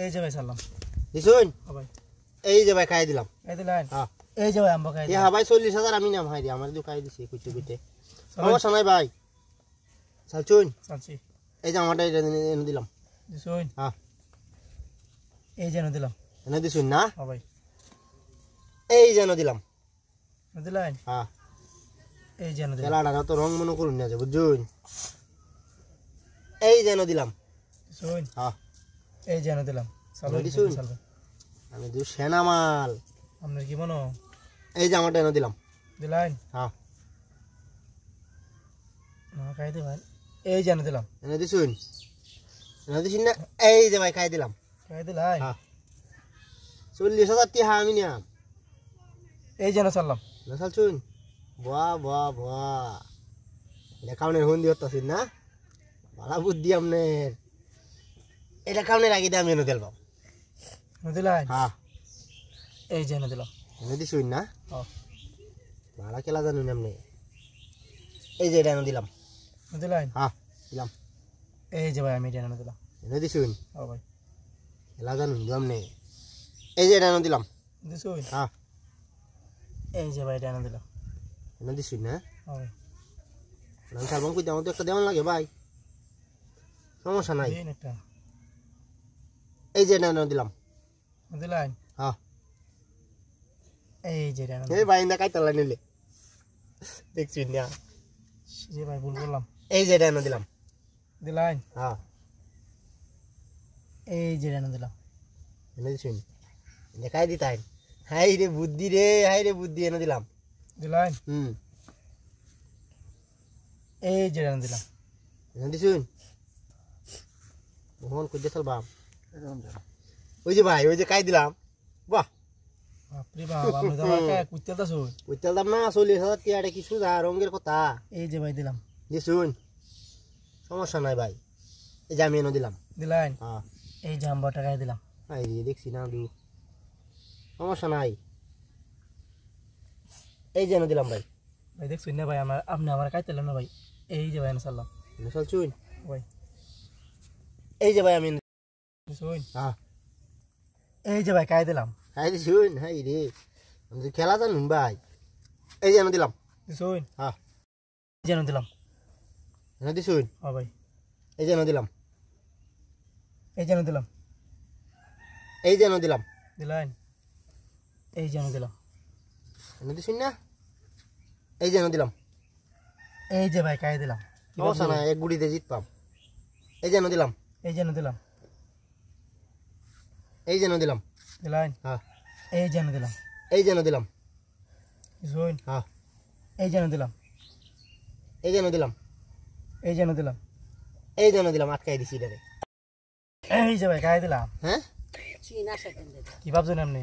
এই যে ভাই সালাম দিছুন ভাই এই যে ভাই খাই দিলাম এই দিলেন হ্যাঁ এই যে ভাই আম্বা খাই হ্যাঁ ভাই 40,000 আমি নাম হাই দি আমার দুকাই দিছি কুচু কুচে সমস্যা নাই ভাই চালছুন চালছি এই যে আমারটা এনে দিলাম দিছুন হ্যাঁ এই যে দিলাম এনে দিছুন না হ্যাঁ ভাই এই যে এনে দিলাম দিলেন হ্যাঁ এই যে দিলাম খেলাটা তো রং মনে করুন না যে বুঝুন এই যে এনে দিলাম দিছুন হ্যাঁ এই যে দিলাম সালাম দিছুন সালাম আমি দু সেনা মাল আপনার কি মনো এই যে আমারটা এনে দিলাম দিলেন হ্যাঁ না খাই দে ভাই এই যে দিলাম এনে দিছুন না এই যে ভাই খাই দিলাম খাই দিলেন হ্যাঁ 40,000 টাকা আমি নিয়াম এই যে সালাম না চালছুন বাহ বাহ বাহ এটা কাউনের হুন্দি হতাছিস না ভালো বুদ্ধি আপনার এটা কাউনের আগে দিয়ে আমি এনে দিলাম দিলেন হ্যাঁ এই যে দিলাম এনে দিছুন না হ্যাঁ ভালো খেলা জানুন আপনি এই যে এটা এনে দিলাম দিলেন হ্যাঁ দিলাম এই যে ভাই আমি এটা দিলাম এনে দিছুন হ্যাঁ ভাই খেলা জানুন আপনি এই যে এটা এনে দিলাম দিছুন হ্যাঁ এই যে ভাই এটা দিলাম এনে দিছুন না হ্যাঁ ভাই আমি সালবান কই আমার তো একটা দেওয়ান লাগে ভাই সমস্যা নাই দিন একটা এই যে এটা এনে দিলাম দিলেন হ্যাঁ এই যে এটা এই ভাই না কাইতালা নিলে দেখছুন না জি ভাই ভুল করলাম এই যে এটা এনে দিলাম দিলেন হ্যাঁ এই যে এটা দিলাম এনে দিছুন দেখাই দিতাই হাই রে বুদ্ধি এনে দিলাম দিলেন হুম এই যে এটা দিলাম এনে দিছুন মোহন কই দেখাল বাপ ওই যে ভাই ওই যে কাই দিলাম বাহ বাপরে বাপ আমি তো ভাই কুইতে দাসু ওইটার দাম না 40,000 টাকা কিছু যা রঙের কথা এই যে ভাই দিলাম দিছুন সমস্যা নাই ভাই এই যে আমি এনে দিলাম দিলেন হ্যাঁ এই যে আম্বা টাকায় দিলাম আই রে দেখছি না দু সমস্যা নাই এই যে এনে দিলাম ভাই ভাই দেখছুন না ভাই আমার আপনি আমার কাইতেলেন না ভাই এই যে ভাই সালাম মিশাল চুন ভাই এই যে ভাই আমি দিছুন হ্যাঁ এই যে ভাই কাই দিলাম হাই দিছুন হাই রে আমি খেলা জানুন ভাই এই যে এনে দিলাম দিছুন হ্যাঁ এই যে দিলাম এনে দিছুন হ্যাঁ ভাই এই যে এনে দিলাম এই যে দিলাম এই যে এনে দিলাম দিলেন এই যে দিলাম এনে দিছুন না এই যে এনে দিলাম এই যে ভাই কাই দিলাম সমস্যা নাই এক গুড়িতে জিত পাম এই যে এনে দিলাম এই যে দিলাম এই যে এনে দিলাম দিলেন হ্যাঁ এই যে দিলাম এই যে এনে দিলাম দিছুন হ্যাঁ এই যে দিলাম এই যে এনে দিলাম এই যে দিলাম এই যে এনে দিলাম আটকাই দিছি এটারে এই যে ভাই কাই দিলাম হ্যাঁ কি ভাবছেন আপনি